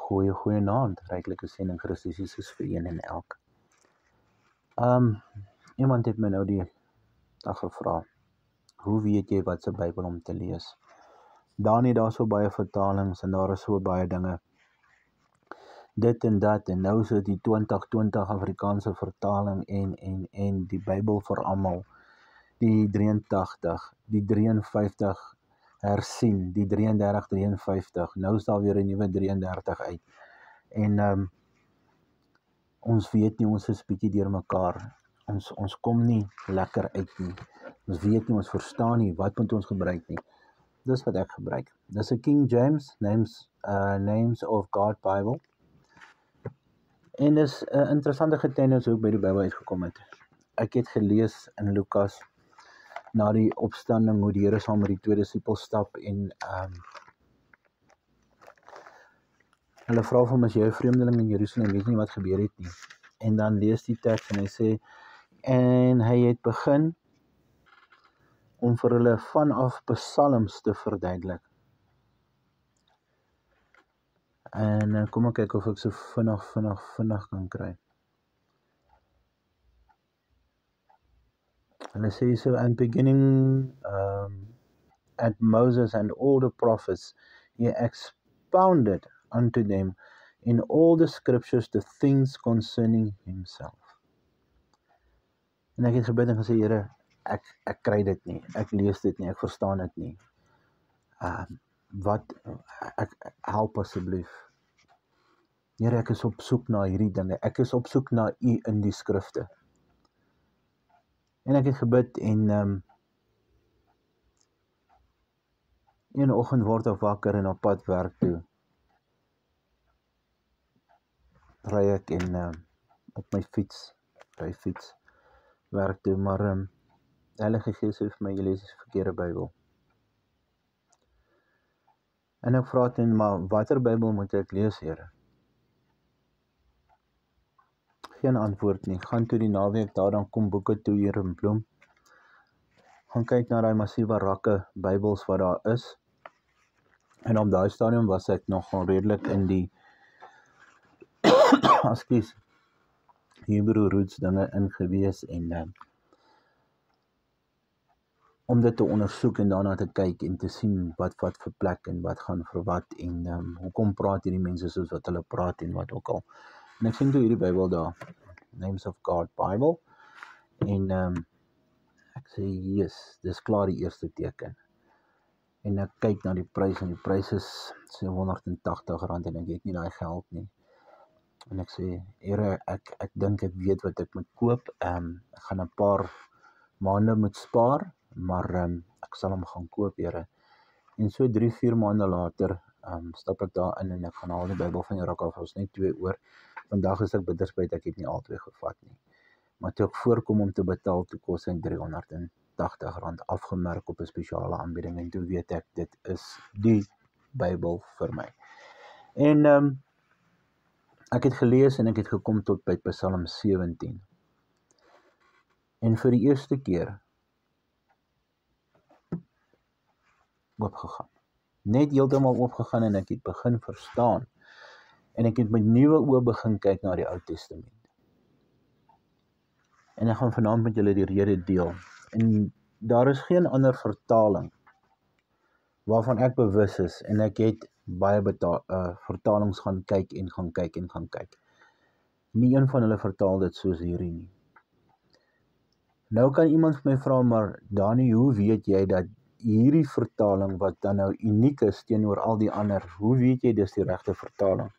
Goeienaand, ryklike seëning Christus Jesus vir een en elk. Iemand het my nou die dag gevra, hoe weet jy wat se Bybel om te lees? Daar so baie vertalings en daar is so baie dinge, dit en dat, en nou is dit die 2020 Afrikaanse vertaling en die Bybel vir almal, die 83, die 53 hersien, die 33, nou is daar weer 'n nuwe 33 uit. En ons weet nie, ons is bietjie deur mekaar. Ons kom nie lekker uit nie. Ons weet nie, ons verstaan nie, wat moet ons gebruik nie. Dis wat ek gebruik. Dis 'n King James, Names of God Bible. En dis 'n interessante getuienis hoe ek by die Bybel uitgekom het. Ek het gelees in Lukas, na die opstanding, hoe die Here saam met die 2 disippels stap en hulle vra vir hom, as jy 'n vreemdeling in Jerusalem, weet nie wat gebeur het nie. En dan lees die teks en hy sê, en hy het begin om vir hulle vanaf psalms te verduidelik. En kom ek kyk of ek so vinnig kan kry. Hulle sê so, and beginning at Moses and all the prophets, he expounded unto them in all the scriptures the things concerning himself. En ek het gebid en gesê, Here, ek kry dit nie, ek lees dit nie, ek verstaan dit nie. Ek help asseblief. Here, ek is op soek na hierdie dinge, ek is op soek na U in die skrifte. En ek het gebid en een oggend word ek wakker en op pad werk toe. Ry ek en op my fiets, werk toe, maar die Heilige Gees sê vir my, jy lees die verkeerde Bybel. En ek vra toe, maar watter Bybel moet ek lees, Here? Geen antwoord nie. Gaan toe die naweek daar, dan kom boeke toe hier in Bloem. Gaan kyk na die massiewe rakke Bybels wat daar is. En op daai stadium was ek nogal redelik in die Hebrew roots dinge ingewees en om dit te ondersoek en daarna te kyk en te sien wat vir plek en wat gaan vir wat en hoekom praat hierdie mense soos wat hulle praat en wat ook al. En ek sien toe hierdie Bybel daar, Names of God Bible, en ek sê, yes, dis klaar die eerste teken. En ek kyk na die prys en die prys is R780 en ek het nie daai geld nie. En ek sê, Here, ek dink ek weet wat ek moet koop. Ek gaan 'n paar maande moet spaar, maar ek sal hom gaan koop, Here. En so 3-4 maande later stap ek daar in en ek gaan haal die Bybel van die rak af. Ons net 2 oor. Vandag is ek bitterspyt, ek het nie al 2 gevat nie. Maar toe ek voorkom om te betaal, toe kos hy R380 afgemerk op 'n spesiale aanbieding. En toe weet ek, dit is die Bybel vir my. En ek het gelees en ek het gekom tot by Psalm 17. En vir die eerste keer oopgegaan. Net heeltemal oopgegaan en ek het begin verstaan. En ek het met nuwe oë begin kyk na die Ou Testament. En ek gaan vanaand met julle die rede deel. En daar is geen ander vertaling waarvan ek bewus is en ek het baie vertalings gaan kyk. Nie een van hulle vertaal dit soos hierdie nie. Nou kan iemand vir my vra, maar Dani, hoe weet jy dat hierdie vertaling wat dan nou uniek is teenoor al die ander, hoe weet jy dis die regte vertaling?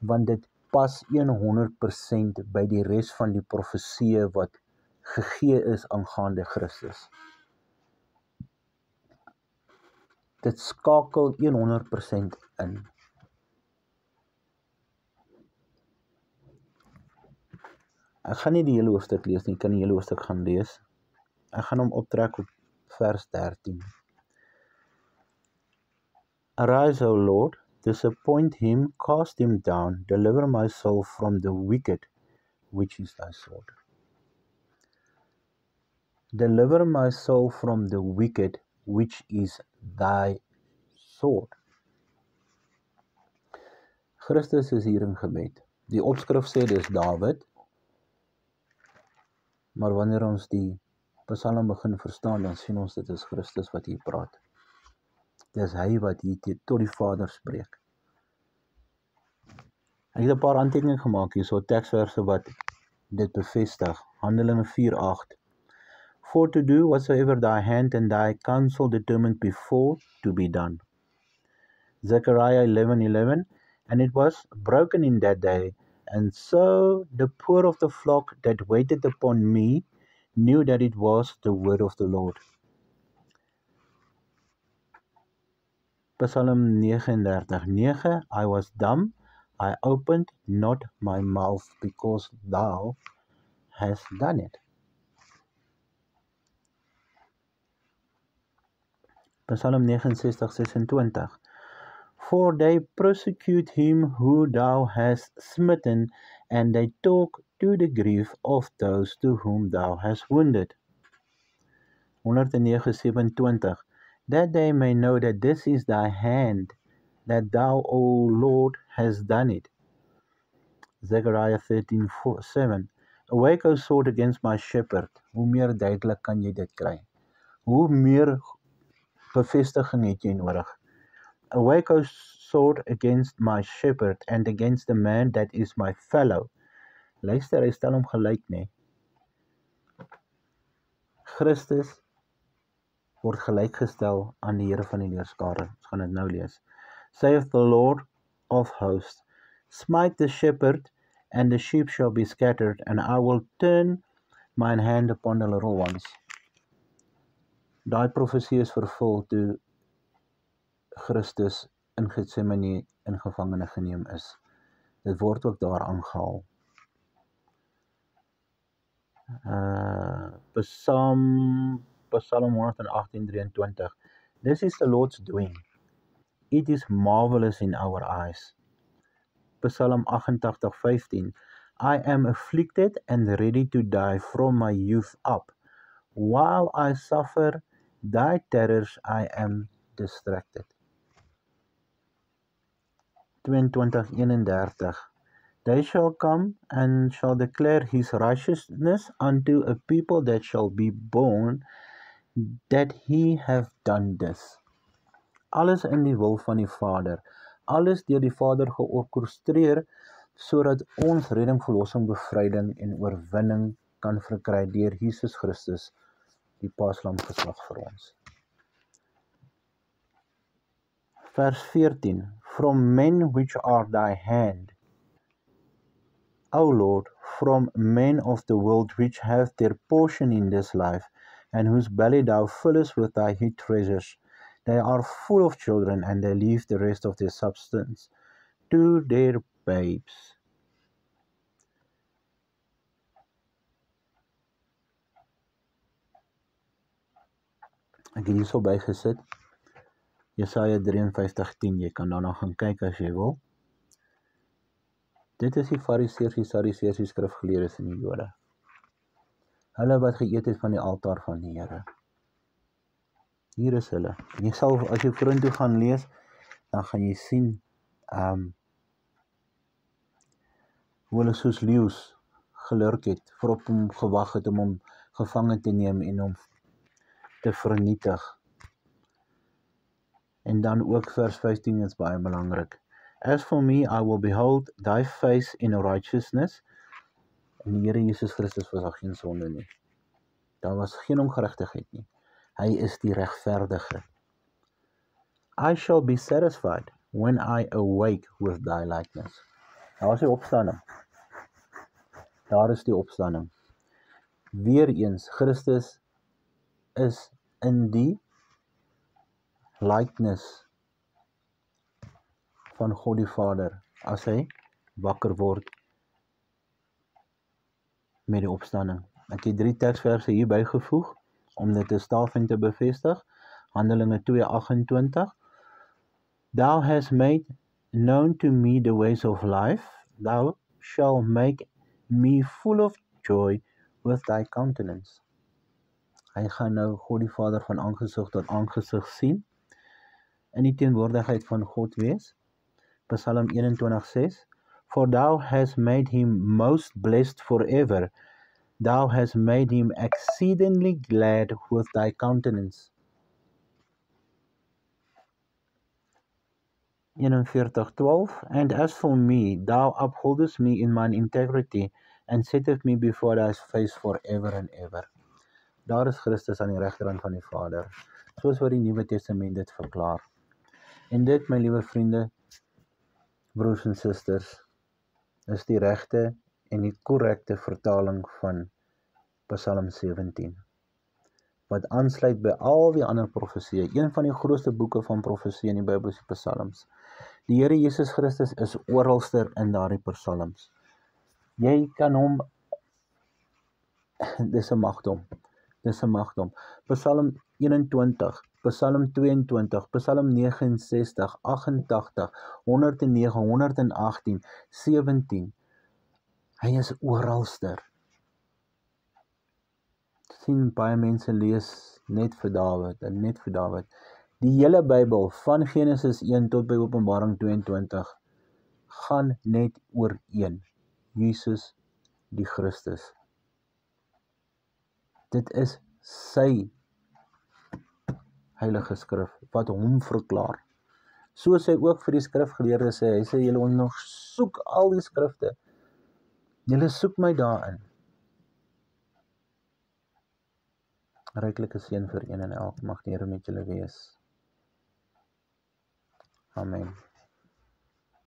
Want dit pas 100% by die res van die profeseë wat gegee is aangaande Christus. Dit skakel 100% in. Ek gaan nie die hele hoofstuk lees nie, ek kan die hele hoofstuk gaan lees. Ek gaan hom optrek op vers 13. Arise, O Lord, disappoint him, cast him down, deliver my soul from the wicked, which is thy sword. Deliver my soul from the wicked, which is thy sword. Christus is hier in gebed. Die opskrif sê dis Dawid, maar wanneer ons die Psalm begin verstaan, dan sien ons dit is Christus wat hier praat. Dis hy wat hier tot die Vader spreek. Ek het 'n paar aantekeninge gemaak hier, so teksverse wat dit bevestig. Handelinge 4:8. For to do whatsoever thy hand and thy counsel determined before to be done. Zechariah 11:11. And it was broken in that day, and so the poor of the flock that waited upon me knew that it was the word of the Lord. Psalm 39:9. I was dumb, I opened not my mouth, because thou hast done it. Psalm 69:26. For they persecute him who thou hast smitten, and they talk to the grief of those to whom thou hast wounded. 109:27. That they may know that this is thy hand, that thou, O Lord, hast done it. Zechariah 13:7. Awake, O sword, against my shepherd. Hoe meer duidelik kan jy dit kry? Hoe meer bevestiging het jy nodig? Awake, O sword, against my shepherd, and against the man that is my fellow. Luister, hy stel hom gelyk, nee. Christus word gelijkgestel aan die Here van die leerskare. Ons gaan dit nou lees. Saith the Lord of hosts, smite the shepherd, and the sheep shall be scattered, and I will turn mine hand upon the little ones. Daai profesie is vervul toe Christus in Getsemane in gevangene geneem is. Dit word ook daar aangehaal. Psalm 118:23. This is the Lord's doing. It is marvelous in our eyes. Psalm 88:15. I am afflicted and ready to die from my youth up. While I suffer thy terrors, I am distracted. 22:31. They shall come and shall declare his righteousness unto a people that shall be born, that he have done this. Alles in die wil van die Vader, alles deur die Vader georkestreer, sodat ons redding, verlossing, bevryding en oorwinning kan verkry deur Jesus Christus, die paaslam geslag vir ons. Vers 14. From men which are thy hand, O Lord, from men of the world which have their portion in this life, and whose belly thou fillest with thy hid treasures. They are full of children, and they leave the rest of their substance to their babes. Ek het hierso bygesit, Jesaja 53:10, jy kan daarna gaan kyk as jy wil. Dit is die Fariseërs, die Sadduseërs, die skrifgeleerdes en die Jode. Hulle wat geëet het van die altaar van die Here. Hier is hulle. En jy sal, as jy vorentoe gaan lees, dan gaan jy sien hoe hulle soos leeu's gelurk het, voorop hom gewag het om hom gevange te neem en hom te vernietig. En dan ook vers 15 is baie belangrik. As for me, I will behold thy face in righteousness. En die Here Jesus Christus was daar geen sonde nie. Daar was geen ongeregtigheid nie. Hy is die regverdige. I shall be satisfied when I awake with thy likeness. Daar is die opstanding. Daar is die opstanding. Weereens, Christus is in die likeness van God die Vader, as hy wakker word met die opstanding. Ek het 3 teksverse hier bygevoeg, om dit te staaf en te bevestig. Handelinge 2:28. Thou hast made known to me the ways of life, thou shalt make me full of joy with thy countenance. Hy gaan nou God die Vader van aangesig tot aangesig sien, in die teenwoordigheid van God wees, Psalm 21:6. For thou hast made him most blessed forever. Thou hast made him exceedingly glad with thy countenance. 41:12. And as for me, thou upholdest me in mine integrity, and settest me before thy face forever and ever. Daar is Christus aan die regterhand van die Vader, soos wat die Nuwe Testament dit verklaar. En dit, my liewe vriende, broers en susters, is die regte en die korrekte vertaling van Psalm 17, wat aansluit by al die ander profesieë. Een van die grootste boeke van profesie in die Bybel is die Psalms. Die Here Jesus Christus is oralster in daardie psalms. Jy kan hom, dis 'n magdom. Psalm 21, Psalm 22, Psalm 69, 88, 109, 118, 17. Hy is oralster. Sien, baie mense lees net vir Dawid. Die hele Bybel, van Genesis 1 tot by Openbaring 22, gaan net oor een, Jesus die Christus. Dit is sy heilige skrif, wat hom verklaar. Soos hy ook vir die skrifgeleerdes sê, hy sê, julle ondersoek al die skrifte, julle soek my daarin. Ryklike seën vir een en elk, mag die Here met julle wees. Amen.